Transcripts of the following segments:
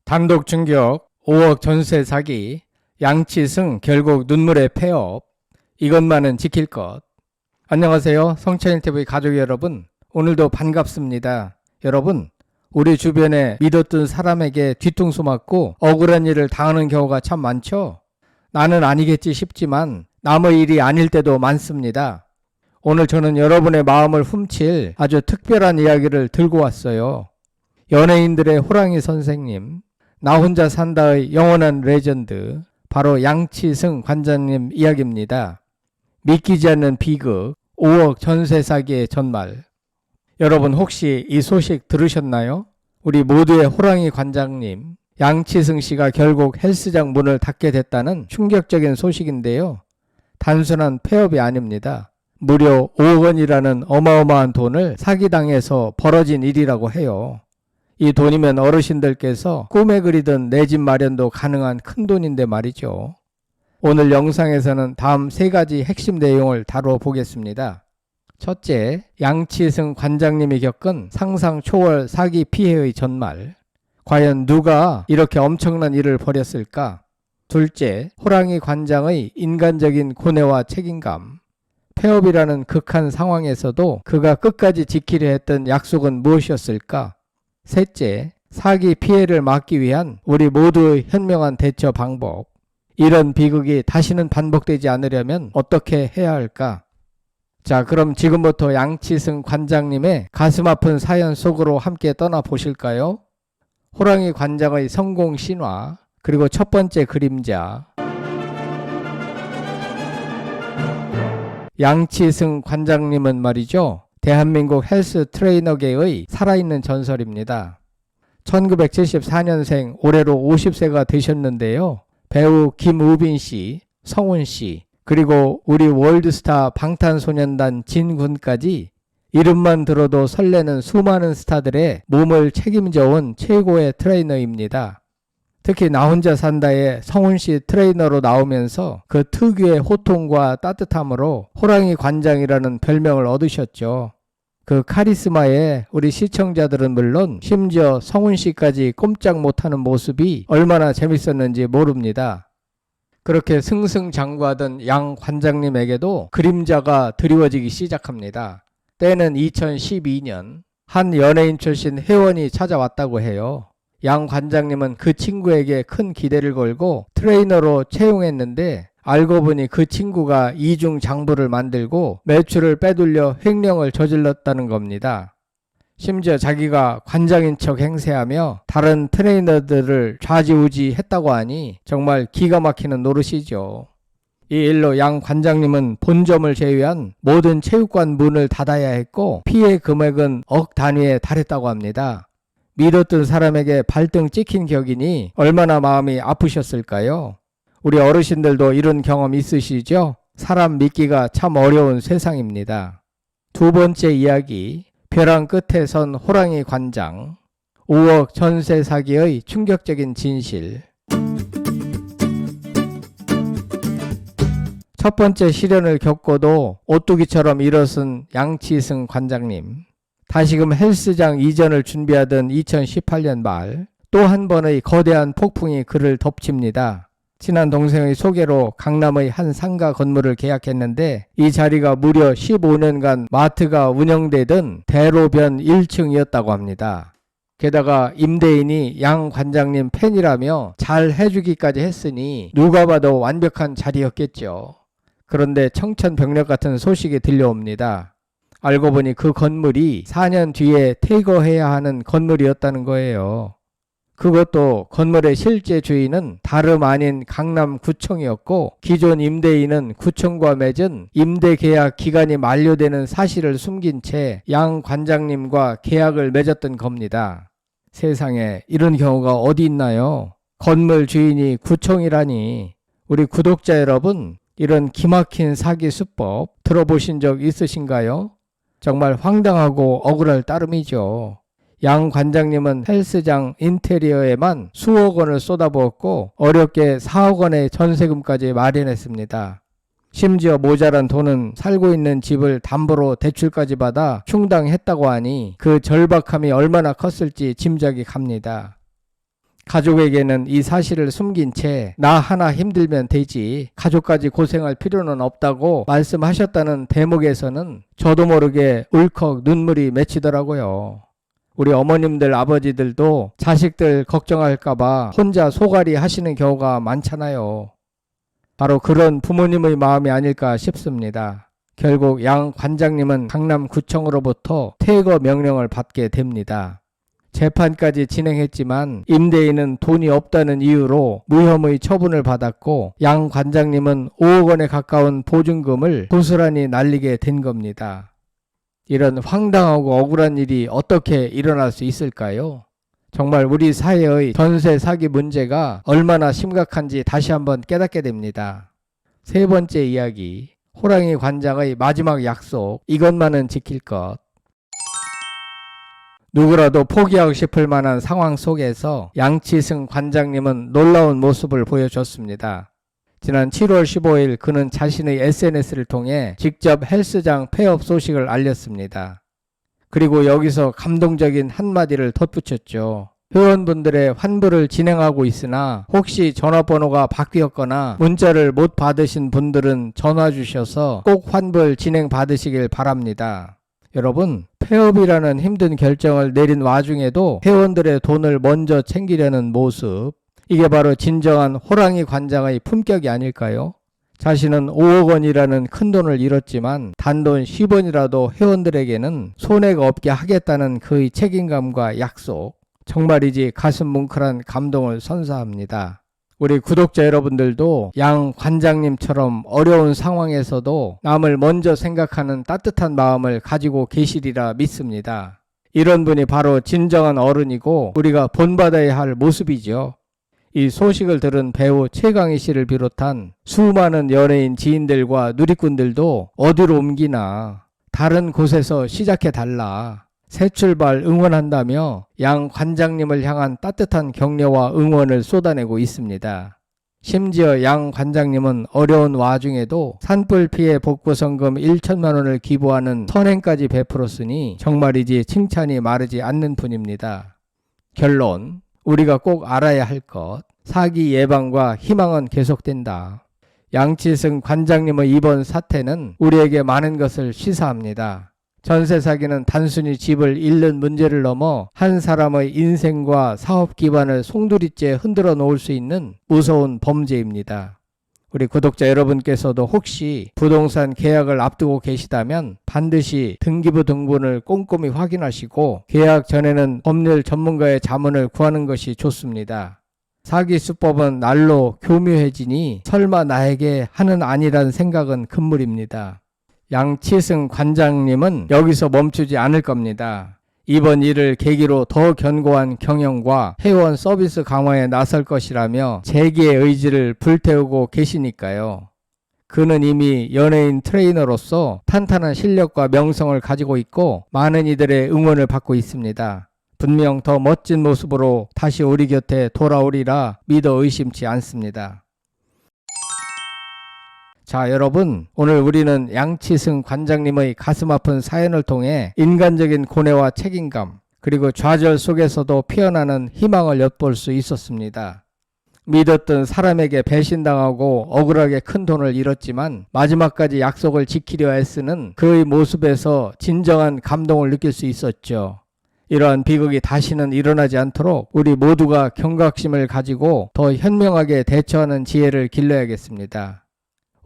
단독 충격, 5억 전세 사기, 양치승 결국 눈물의 폐업, 이것만은 지킬 것. 안녕하세요. 성찬일TV 가족 여러분, 오늘도 반갑습니다. 여러분, 우리 주변에 믿었던 사람에게 뒤통수 맞고 억울한 일을 당하는 경우가 참 많죠? 나는 아니겠지 싶지만 남의 일이 아닐 때도 많습니다. 오늘 저는 여러분의 마음을 훔칠 아주 특별한 이야기를 들고 왔어요. 연예인들의 호랑이 선생님, 나 혼자 산다의 영원한 레전드, 바로 양치승 관장님 이야기입니다. 믿기지 않는 비극, 5억 전세 사기의 전말. 여러분 혹시 이 소식 들으셨나요? 우리 모두의 호랑이 관장님, 양치승 씨가 결국 헬스장 문을 닫게 됐다는 충격적인 소식인데요. 단순한 폐업이 아닙니다. 무려 5억 원이라는 어마어마한 돈을 사기당해서 벌어진 일이라고 해요. 이 돈이면 어르신들께서 꿈에 그리던 내 집 마련도 가능한 큰 돈인데 말이죠. 오늘 영상에서는 다음 3가지 핵심 내용을 다뤄 보겠습니다. 첫째, 양치승 관장님이 겪은 상상 초월 사기 피해의 전말. 과연 누가 이렇게 엄청난 일을 벌였을까? 둘째, 호랑이 관장의 인간적인 고뇌와 책임감. 폐업이라는 극한 상황에서도 그가 끝까지 지키려 했던 약속은 무엇이었을까? 셋째, 사기 피해를 막기 위한 우리 모두의 현명한 대처 방법. 이런 비극이 다시는 반복되지 않으려면 어떻게 해야 할까? 자, 그럼 지금부터 양치승 관장님의 가슴 아픈 사연 속으로 함께 떠나보실까요? 호랑이 관장의 성공 신화, 그리고 첫 번째 그림자. 양치승 관장님은 말이죠, 대한민국 헬스 트레이너계의 살아있는 전설입니다. 1974년생, 올해로 50세가 되셨는데요. 배우 김우빈 씨, 성훈 씨, 그리고 우리 월드스타 방탄소년단 진군까지 이름만 들어도 설레는 수많은 스타들의 몸을 책임져 온 최고의 트레이너입니다. 특히 나 혼자 산다에 성훈 씨 트레이너로 나오면서 그 특유의 호통과 따뜻함으로 호랑이 관장이라는 별명을 얻으셨죠. 그 카리스마에 우리 시청자들은 물론 심지어 성훈 씨까지 꼼짝 못하는 모습이 얼마나 재밌었는지 모릅니다. 그렇게 승승장구하던 양 관장님에게도 그림자가 드리워지기 시작합니다. 때는 2012년, 한 연예인 출신 회원이 찾아왔다고 해요. 양 관장님은 그 친구에게 큰 기대를 걸고 트레이너로 채용했는데 알고 보니 그 친구가 이중 장부를 만들고 매출을 빼돌려 횡령을 저질렀다는 겁니다. 심지어 자기가 관장인 척 행세하며 다른 트레이너들을 좌지우지했다고 하니 정말 기가 막히는 노릇이죠. 이 일로 양 관장님은 본점을 제외한 모든 체육관 문을 닫아야 했고 피해 금액은 억 단위에 달했다고 합니다. 믿었던 사람에게 발등 찍힌 격이니 얼마나 마음이 아프셨을까요? 우리 어르신들도 이런 경험 있으시죠? 사람 믿기가 참 어려운 세상입니다. 두 번째 이야기, 벼랑 끝에 선 호랑이 관장, 5억 전세 사기의 충격적인 진실. 첫 번째 시련을 겪고도 오뚜기처럼 일어선 양치승 관장님. 다시금 헬스장 이전을 준비하던 2018년 말, 또 한 번의 거대한 폭풍이 그를 덮칩니다. 친한 동생의 소개로 강남의 한 상가 건물을 계약했는데 이 자리가 무려 15년간 마트가 운영되던 대로변 1층이었다고 합니다. 게다가 임대인이 양 관장님 팬이라며 잘 해주기까지 했으니 누가 봐도 완벽한 자리였겠죠. 그런데 청천벽력 같은 소식이 들려옵니다. 알고 보니 그 건물이 4년 뒤에 퇴거해야 하는 건물이었다는 거예요. 그것도 건물의 실제 주인은 다름 아닌 강남구청이었고 기존 임대인은 구청과 맺은 임대계약 기간이 만료되는 사실을 숨긴 채 양 관장님과 계약을 맺었던 겁니다. 세상에 이런 경우가 어디 있나요? 건물 주인이 구청이라니. 우리 구독자 여러분, 이런 기막힌 사기 수법 들어보신 적 있으신가요? 정말 황당하고 억울할 따름이죠. 양 관장님은 헬스장 인테리어에만 수억 원을 쏟아부었고 어렵게 4억 원의 전세금까지 마련했습니다. 심지어 모자란 돈은 살고 있는 집을 담보로 대출까지 받아 충당했다고 하니 그 절박함이 얼마나 컸을지 짐작이 갑니다. 가족에게는 이 사실을 숨긴 채 나 하나 힘들면 되지 가족까지 고생할 필요는 없다고 말씀하셨다는 대목에서는 저도 모르게 울컥 눈물이 맺히더라고요. 우리 어머님들 아버지들도 자식들 걱정할까봐 혼자 소갈이 하시는 경우가 많잖아요. 바로 그런 부모님의 마음이 아닐까 싶습니다. 결국 양 관장님은 강남구청으로부터 퇴거 명령을 받게 됩니다. 재판까지 진행했지만 임대인은 돈이 없다는 이유로 무혐의 처분을 받았고 양 관장님은 5억 원에 가까운 보증금을 고스란히 날리게 된 겁니다. 이런 황당하고 억울한 일이 어떻게 일어날 수 있을까요? 정말 우리 사회의 전세 사기 문제가 얼마나 심각한지 다시 한번 깨닫게 됩니다. 세 번째 이야기, 호랑이 관장의 마지막 약속, 이것만은 지킬 것. 누구라도 포기하고 싶을 만한 상황 속에서 양치승 관장님은 놀라운 모습을 보여줬습니다. 지난 7월 15일 그는 자신의 SNS를 통해 직접 헬스장 폐업 소식을 알렸습니다. 그리고 여기서 감동적인 한마디를 덧붙였죠. 회원분들의 환불을 진행하고 있으나 혹시 전화번호가 바뀌었거나 문자를 못 받으신 분들은 전화 주셔서 꼭 환불 진행 받으시길 바랍니다. 여러분, 폐업이라는 힘든 결정을 내린 와중에도 회원들의 돈을 먼저 챙기려는 모습, 이게 바로 진정한 호랑이 관장의 품격이 아닐까요? 자신은 5억 원이라는 큰 돈을 잃었지만 단돈 10원이라도 회원들에게는 손해가 없게 하겠다는 그의 책임감과 약속, 정말이지 가슴 뭉클한 감동을 선사합니다. 우리 구독자 여러분들도 양 관장님처럼 어려운 상황에서도 남을 먼저 생각하는 따뜻한 마음을 가지고 계시리라 믿습니다. 이런 분이 바로 진정한 어른이고 우리가 본받아야 할 모습이죠. 이 소식을 들은 배우 최강희 씨를 비롯한 수많은 연예인 지인들과 누리꾼들도 어디로 옮기나 다른 곳에서 시작해달라, 새 출발 응원한다며 양 관장님을 향한 따뜻한 격려와 응원을 쏟아내고 있습니다. 심지어 양 관장님은 어려운 와중에도 산불 피해 복구성금 1천만 원을 기부하는 선행까지 베풀었으니 정말이지 칭찬이 마르지 않는 분입니다. 결론, 우리가 꼭 알아야 할 것, 사기 예방과 희망은 계속된다. 양치승 관장님의 이번 사태는 우리에게 많은 것을 시사합니다. 전세 사기는 단순히 집을 잃는 문제를 넘어 한 사람의 인생과 사업 기반을 송두리째 흔들어 놓을 수 있는 무서운 범죄입니다. 우리 구독자 여러분께서도 혹시 부동산 계약을 앞두고 계시다면 반드시 등기부 등본을 꼼꼼히 확인하시고 계약 전에는 법률 전문가의 자문을 구하는 것이 좋습니다. 사기 수법은 날로 교묘해지니 설마 나에게 하는 아니란 생각은 금물입니다. 양치승 관장님은 여기서 멈추지 않을 겁니다. 이번 일을 계기로 더 견고한 경영과 회원 서비스 강화에 나설 것이라며 재기의 의지를 불태우고 계시니까요. 그는 이미 연예인 트레이너로서 탄탄한 실력과 명성을 가지고 있고 많은 이들의 응원을 받고 있습니다. 분명 더 멋진 모습으로 다시 우리 곁에 돌아오리라 믿어 의심치 않습니다. 자, 여러분, 오늘 우리는 양치승 관장님의 가슴 아픈 사연을 통해 인간적인 고뇌와 책임감, 그리고 좌절 속에서도 피어나는 희망을 엿볼 수 있었습니다. 믿었던 사람에게 배신당하고 억울하게 큰 돈을 잃었지만 마지막까지 약속을 지키려 애쓰는 그의 모습에서 진정한 감동을 느낄 수 있었죠. 이러한 비극이 다시는 일어나지 않도록 우리 모두가 경각심을 가지고 더 현명하게 대처하는 지혜를 길러야겠습니다.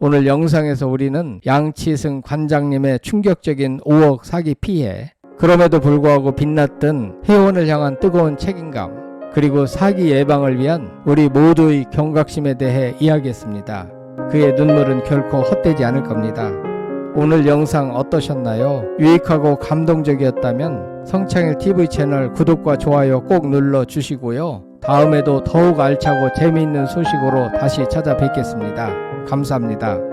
오늘 영상에서 우리는 양치승 관장님의 충격적인 5억 사기 피해, 그럼에도 불구하고 빛났던 회원을 향한 뜨거운 책임감, 그리고 사기 예방을 위한 우리 모두의 경각심에 대해 이야기했습니다. 그의 눈물은 결코 헛되지 않을 겁니다. 오늘 영상 어떠셨나요? 유익하고 감동적이었다면 성창일TV 채널 구독과 좋아요 꼭 눌러주시고요. 다음에도 더욱 알차고 재미있는 소식으로 다시 찾아뵙겠습니다. 감사합니다.